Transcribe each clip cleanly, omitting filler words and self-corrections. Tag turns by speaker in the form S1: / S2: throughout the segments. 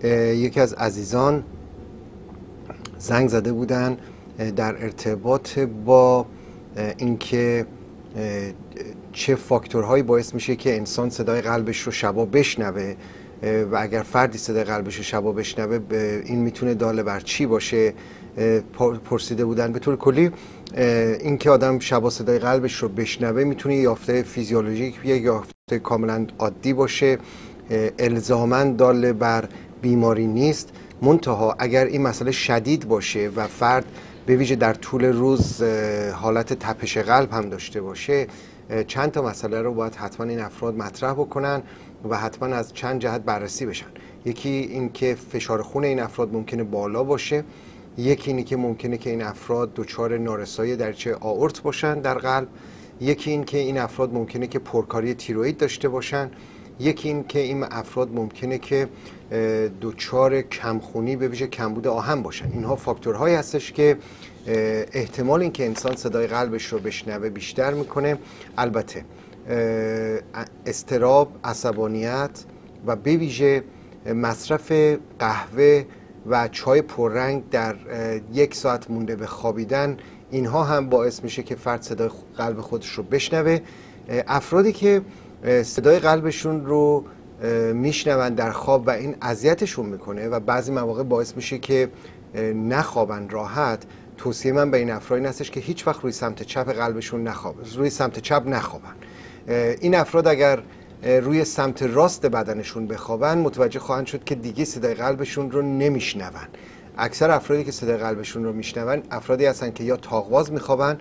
S1: یکی از عزیزان زنگ زده بودن در ارتباط با اینکه چه فاکتورهایی باعث میشه که انسان صدای قلبش رو شبا بشنوه و اگر فردی صدای قلبش رو شبا بشنوه این میتونه داله بر چی باشه. پرسیده بودن به طور کلی این که آدم شبا صدای قلبش رو بشنوه میتونه یافته فیزیولوژیک یا یافته کاملا عادی باشه، الزاماً داله بر بیماری نیست. منتها اگر این مسئله شدید باشه و فرد به ویژه در طول روز حالت تپش قلب هم داشته باشه، چند تا مسئله رو باید حتما این افراد مطرح بکنن و حتما از چند جهت بررسی بشن. یکی این که فشار خون این افراد ممکنه بالا باشه، یکی اینی که ممکنه که این افراد دچار نارسایی دریچه آئورت باشن در قلب، یکی این که این افراد ممکنه که پرکاری تیروئید داشته باشن، یکی این که این افراد ممکنه که دچار کمخونی به ویژه کمبود آهن باشن. اینها فاکتورهایی هستش که احتمال این که انسان صدای قلبش رو بشنوه بیشتر میکنه. البته اضطراب، عصبانیت و به ویژه مصرف قهوه و چای پررنگ در 1 ساعت مونده به خوابیدن، اینها هم باعث میشه که فرد صدای قلب خودش رو بشنوه. افرادی که صدای قلبشون رو میشنون در خواب و این اذیتشون میکنه و بعضی مواقع باعث میشه که نخوابن راحت، توصیه من به این افراد این هستش که هیچ وقت روی سمت چپ قلبشون روی سمت چپ نخوابن. این افراد اگر روی سمت راست بدنشون بخوابن متوجه خواهند شد که دیگه صدای قلبشون رو نمیشنون. اکثر افرادی که صدای قلبشون رو میشنون افرادی هستن که یا تاقواز میخوابن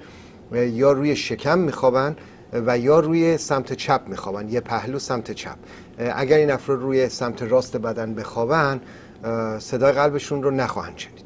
S1: یا روی شکم میخوابن و یا روی سمت چپ میخوابن، یه پهلو سمت چپ. اگر این افراد روی سمت راست بدن بخوابن صدای قلبشون رو نخواهند شنید.